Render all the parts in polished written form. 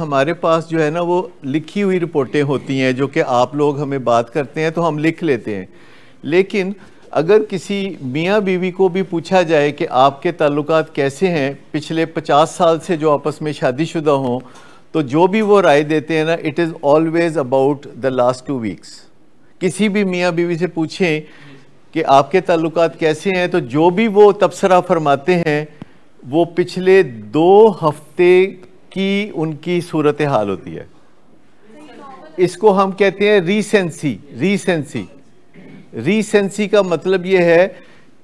हमारे पास जो है ना वो लिखी हुई रिपोर्टें होती हैं जो कि आप लोग हमें बात करते हैं तो हम लिख लेते हैं, लेकिन अगर किसी मियाँ बीवी को भी पूछा जाए कि आपके ताल्लुकात कैसे हैं पिछले 50 साल से जो आपस में शादीशुदा हों, तो जो भी वो राय देते हैं ना, it is always about the last 2 weeks. किसी भी मियाँ बीवी से पूछें कि आपके ताल्लुकात कैसे हैं, तो जो भी वो तबसरा फरमाते हैं वो पिछले 2 हफ्ते की उनकी सूरत हाल होती है। इसको हम कहते हैं रीसेंसी। रीसेंसी का मतलब ये है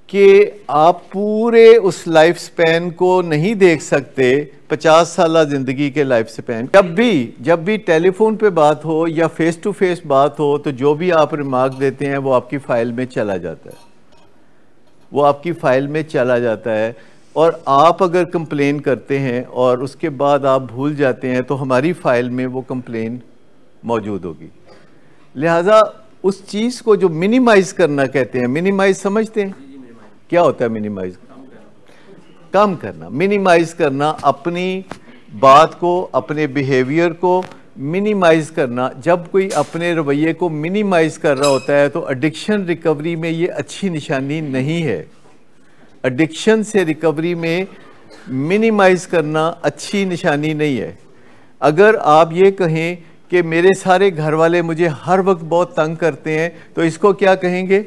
कि आप पूरे उस लाइफ स्पैन को नहीं देख सकते, 50 साल ज़िंदगी के लाइफ स्पैन। जब भी टेलीफोन पे बात हो या फेस टू फेस बात हो, तो जो भी आप रिमार्क देते हैं वो आपकी फ़ाइल में चला जाता है, और आप अगर कंप्लेन करते हैं और उसके बाद आप भूल जाते हैं तो हमारी फ़ाइल में वो कंप्लेन मौजूद होगी। लिहाजा उस चीज़ को जो मिनिमाइज़ करना कहते हैं, मिनिमाइज़ समझते हैं क्या होता है? मिनिमाइज़ कम करना, मिनिमाइज़ करना, अपनी बात को, अपने बिहेवियर को मिनिमाइज़ करना। जब कोई अपने रवैये को मिनिमाइज़ कर रहा होता है तो एडिक्शन रिकवरी में ये अच्छी निशानी नहीं है। एडिक्शन से रिकवरी में मिनिमाइज़ करना अच्छी निशानी नहीं है। अगर आप ये कहें कि मेरे सारे घर वाले मुझे हर वक्त बहुत तंग करते हैं, तो इसको क्या कहेंगे?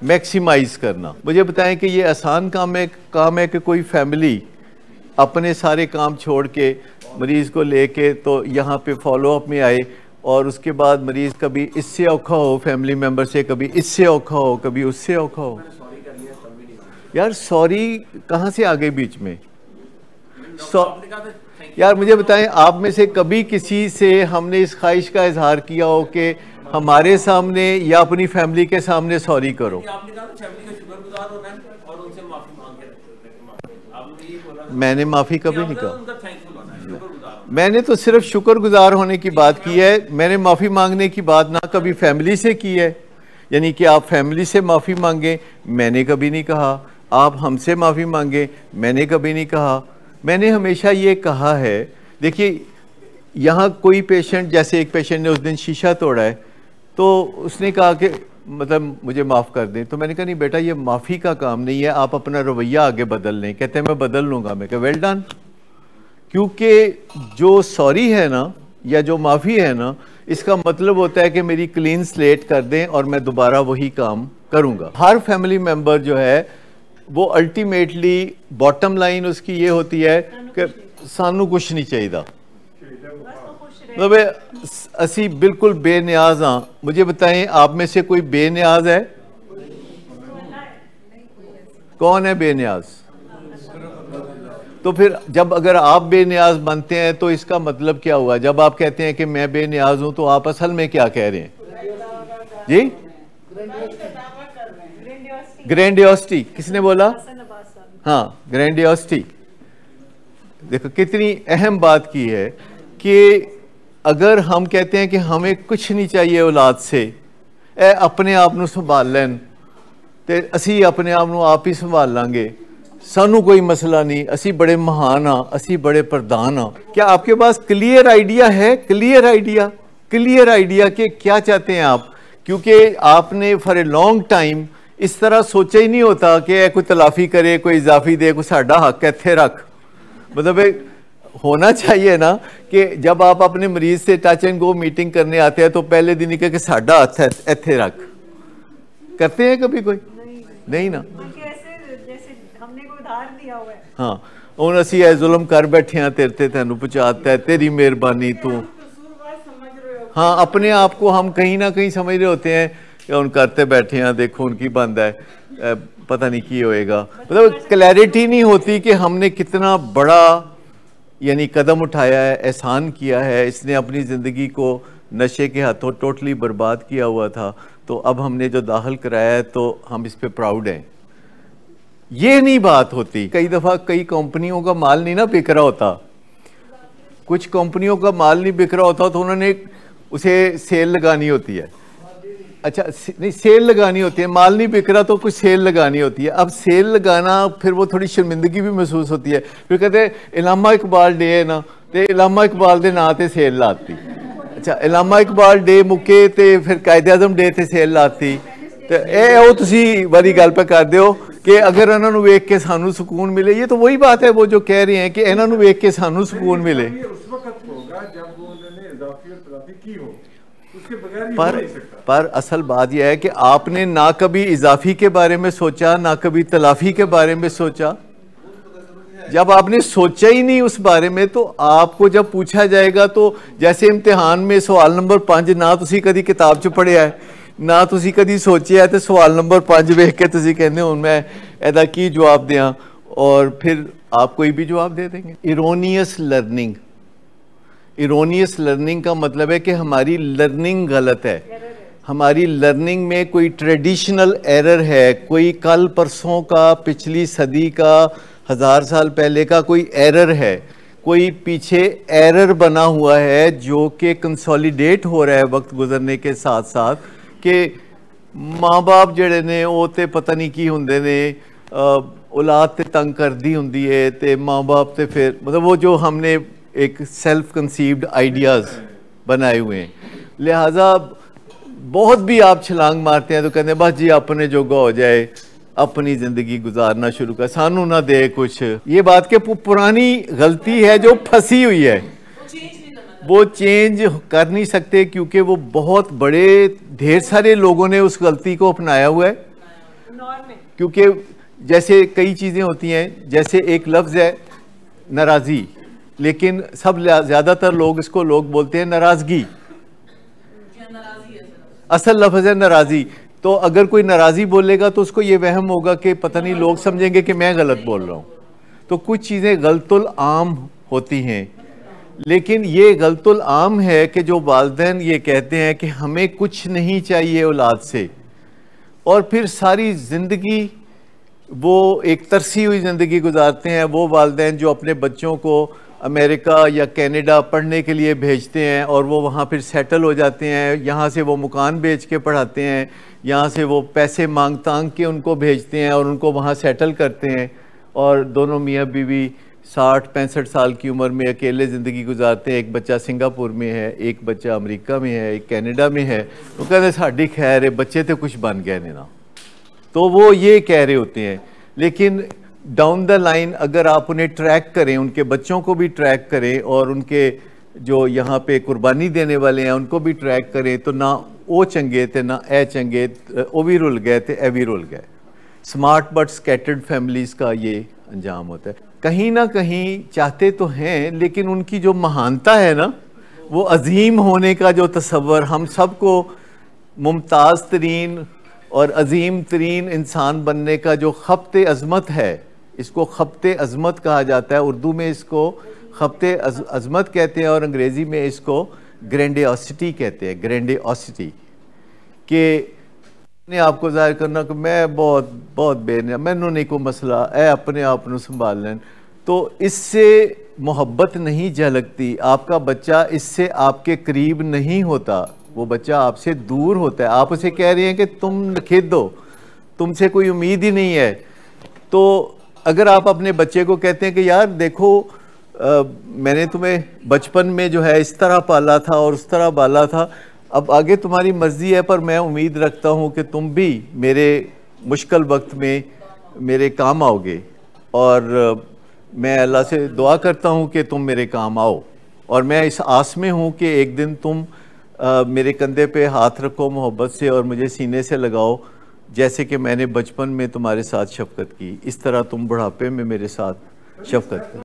मैक्सिमाइज़ करना। मुझे बताएं कि ये आसान काम है कि कोई फैमिली अपने सारे काम छोड़ के मरीज़ को लेके तो यहाँ पे फॉलोअप में आए, और उसके बाद मरीज़ कभी इससे औखा हो फैमिली मेम्बर से, कभी इससे औखा हो, कभी उससे औखा हो। यार सॉरी कहाँ से आ गए बीच में? यार मुझे बताएं, आप में से कभी किसी से हमने इस ख्वाहिश का इजहार किया हो कि हमारे सामने या अपनी फैमिली के सामने सॉरी करो? मैंने माफ़ी कभी नहीं कहा। मैंने तो सिर्फ शुक्रगुजार होने की बात की है। मैंने माफ़ी मांगने की बात ना कभी फैमिली से की है, यानी कि आप फैमिली से माफ़ी मांगे, मैंने कभी नहीं कहा। आप हमसे माफ़ी मांगे, मैंने कभी नहीं कहा। मैंने हमेशा ये कहा है, देखिए यहाँ कोई पेशेंट, जैसे एक पेशेंट ने उस दिन शीशा तोड़ा है, तो उसने कहा कि मतलब मुझे माफ़ कर दें। तो मैंने कहा नहीं बेटा, ये माफ़ी का काम नहीं है, आप अपना रवैया आगे बदल लें। कहते हैं मैं बदल लूँगा। मैं कहा वेल डन, क्योंकि जो सॉरी है ना या जो माफ़ी है ना, इसका मतलब होता है कि मेरी क्लीन स्लेट कर दें और मैं दोबारा वही काम करूँगा। हर फैमिली मेम्बर जो है वो अल्टीमेटली बॉटम लाइन उसकी ये होती है कि सानू कुछ नहीं चाहिए, मतलब असी बिल्कुल बेनियाज हाँ। मुझे बताएं, आप में से कोई बेनियाज है? कौन है बेनियाज? तो फिर जब अगर आप बेनियाज बनते हैं तो इसका मतलब क्या हुआ? जब आप कहते हैं कि मैं बेनियाज हूं, तो आप असल में क्या कह रहे हैं जी? ग्रैंडियोसिटी। किसने बोला? हाँ, ग्रैंडियोसिटी। देखो कितनी अहम बात की है कि अगर हम कहते हैं कि हमें कुछ नहीं चाहिए औलाद से, अपने आप ਨੂੰ संभाल लैन, तो असी अपने आप ਨੂੰ आप ही संभाल लांगे, सानू कोई मसला नहीं, असी बड़े महान हाँ, असी बड़े प्रधान हाँ। क्या आपके पास क्लियर आइडिया है? क्लियर आइडिया कि क्या चाहते हैं आप? क्योंकि आपने फॉर ए लॉन्ग टाइम इस तरह सोचा ही नहीं होता कि कोई तलाफी करे, कोई इजाफी दे, कोई साडा हक इत्थे रख। मतलब होना चाहिए ना कि जब आप अपने मरीज से टच एंड गो मीटिंग करने आते हैं तो पहले दिन ही कि साडा हथ इत्थे रख। करते हैं कभी कोई? नहीं ना। हाँ, हुण असीं ऐ जुल्म कर बैठे हैं, तेरे ते तैनूं पहुंचाता है, तेरी मेहरबानी तू। हाँ, अपने आप को हम कहीं ना कहीं समझ रहे होते हैं कि उन करते बैठे हैं, देखो उनकी बंद है, पता नहीं की होएगा। मतलब क्लैरिटी नहीं होती कि हमने कितना बड़ा यानी कदम उठाया है, एहसान किया है। इसने अपनी ज़िंदगी को नशे के हाथों टोटली बर्बाद किया हुआ था, तो अब हमने जो दाखिल कराया है तो हम इस पे प्राउड हैं। ये नहीं बात होती। कई दफ़ा कई कंपनियों का माल नहीं ना बिक रहा होता, कुछ कंपनियों का माल नहीं बिक रहा होता तो उन्होंने उसे सेल लगानी होती है। अच्छा नहीं, सेल लगानी होती है, माल नहीं बिक रहा तो कुछ सेल लगानी होती है। अब सेल लगाना फिर वो थोड़ी शर्मिंदगी भी महसूस होती है। फिर कहते हैं इलामा इकबाल डे है ना, ਤੇ ਇਲਾਮਾ ਇਕਬਾਲ ਦੇ ਨਾਂ ਤੇ ਸੇਲ ਲਾਤੀ। ਅੱਛਾ, ਇਲਾਮਾ ਇਕਬਾਲ ਡੇ ਮੁੱਕੇ ਤੇ ਫਿਰ ਕਾਇਦੇ ਆਜ਼ਮ ਡੇ ਤੇ ਸੇਲ ਲਾਤੀ। ਤੇ ਇਹ ਉਹ ਤੁਸੀਂ ਵਾਲੀ ਗੱਲ ਪੇ ਕਰਦੇ ਹੋ ਕਿ ਅਗਰ ਇਹਨਾਂ ਨੂੰ ਵੇਖ ਕੇ ਸਾਨੂੰ ਸਕੂਨ ਮਿਲੇ, ये तो वही बात है वो जो कह रहे हैं कि ਇਹਨਾਂ ਨੂੰ ਵੇਖ ਕੇ ਸਾਨੂੰ ਸਕून मिले। पर असल बात यह है कि आपने ना कभी इजाफी के बारे में सोचा, ना कभी तलाफी के बारे में सोचा। जब आपने सोचा ही नहीं उस बारे में, तो आपको जब पूछा जाएगा तो जैसे इम्तिहान में सवाल नंबर 5 ना तुसी कदी किताब च पढ़िया है, ना तुसी कदी सोचिया है, तो सवाल नंबर 5 वेख के तुसी कहते हो मैं ऐदा की जवाब दिया, और फिर आप कोई भी जवाब दे देंगे। इरोनियस लर्निंग, इरोनियस लर्निंग का मतलब है कि हमारी लर्निंग गलत है, हमारी लर्निंग में कोई ट्रेडिशनल एरर है, कोई कल परसों का, पिछली सदी का, 1000 साल पहले का कोई एरर है, कोई पीछे एरर बना हुआ है जो कि कंसोलिडेट हो रहा है वक्त गुजरने के साथ साथ, कि माँ बाप जड़े ने वो तो पता नहीं की होंदे ने, औलाद ते तंग करदी हुंदी है, ते माँ बाप ते फिर मतलब वो जो हमने एक सेल्फ कंसीव्ड आइडियाज़ बनाए हुए हैं, लिहाजा बहुत भी आप छलांग मारते हैं तो कहते हैं बस जी अपने जोगा हो जाए, अपनी ज़िंदगी गुजारना शुरू कर, सानू ना दे कुछ। ये बात के पुरानी गलती है जो फंसी हुई है, वो चेंज कर नहीं सकते क्योंकि वो बहुत बड़े ढेर सारे लोगों ने उस गलती को अपनाया हुआ है। क्योंकि जैसे कई चीज़ें होती हैं, जैसे एक लफ्ज़ है नाराज़ी, लेकिन सब ज़्यादातर लोग इसको लोग बोलते हैं नाराज़गी, असल लफ्ज़ है नाराज़ी। तो अगर कोई नाराज़ी बोलेगा तो उसको ये वहम होगा कि पता नहीं लोग समझेंगे कि मैं गलत बोल रहा हूँ। तो कुछ चीज़ें गलतुल आम होती हैं, लेकिन ये गलतुल आम है कि जो वालिदैन ये कहते हैं कि हमें कुछ नहीं चाहिए औलाद से, और फिर सारी ज़िंदगी वो एक तरसी हुई ज़िंदगी गुजारते हैं। वो वालिदैन जो अपने बच्चों को अमेरिका या कनाडा पढ़ने के लिए भेजते हैं और वो वहाँ फिर सेटल हो जाते हैं, यहाँ से वो मकान बेच के पढ़ाते हैं, यहाँ से वो पैसे मांग तांग के उनको भेजते हैं और उनको वहाँ सेटल करते हैं, और दोनों मियाँ बीवी 60-65 साल की उम्र में अकेले ज़िंदगी गुजारते हैं। एक बच्चा सिंगापुर में है, एक बच्चा अमेरिका में है, एक कनाडा में है। वो कहते साड़ी खैर है, बच्चे तो कुछ बन गए नहीं ना, तो वो ये कह रहे होते हैं। लेकिन डाउन द लाइन अगर आप उन्हें ट्रैक करें, उनके बच्चों को भी ट्रैक करें और उनके जो यहाँ पे कुर्बानी देने वाले हैं उनको भी ट्रैक करें, तो ना वो चंगे थे ना ए चंगे, वो भी रुल गए थे ए भी रुल गए। स्मार्ट बट स्कैटर्ड फैमिलीज़ का ये अंजाम होता है। कहीं ना कहीं चाहते तो हैं, लेकिन उनकी जो महानता है ना, वो अजीम होने का जो तसव्वुर, हम सबको मुमताज़ तरीन और अजीम तरीन इंसान बनने का जो खप्ते अज़मत है, इसको खप्ते अज़मत कहा जाता है। उर्दू में इसको खप्ते अज़मत कहते हैं और अंग्रेज़ी में इसको ग्रैंडियोसिटी कहते हैं। ग्रैंडियोसिटी के अपने आप को जाहिर करना कि मैं बहुत बहुत बेनिया, मैनू नहीं कोई मसला, ए अपने आप को संभाल लें, तो इससे मोहब्बत नहीं झलकती। आपका बच्चा इससे आपके करीब नहीं होता, वो बच्चा आपसे दूर होता है। आप उसे कह रहे हैं कि तुम खेदो, तुमसे कोई उम्मीद ही नहीं है। तो अगर आप अपने बच्चे को कहते हैं कि यार देखो मैंने तुम्हें बचपन में जो है इस तरह पाला था और उस तरह पाला था, अब आगे तुम्हारी मर्ज़ी है, पर मैं उम्मीद रखता हूँ कि तुम भी मेरे मुश्किल वक्त में मेरे काम आओगे, और मैं अल्लाह से दुआ करता हूँ कि तुम मेरे काम आओ, और मैं इस आस में हूँ कि एक दिन तुम मेरे कंधे पे हाथ रखो मोहब्बत से और मुझे सीने से लगाओ, जैसे कि मैंने बचपन में तुम्हारे साथ शफ़क़त की, इस तरह तुम बुढ़ापे में मेरे साथ शफ़क़त करो।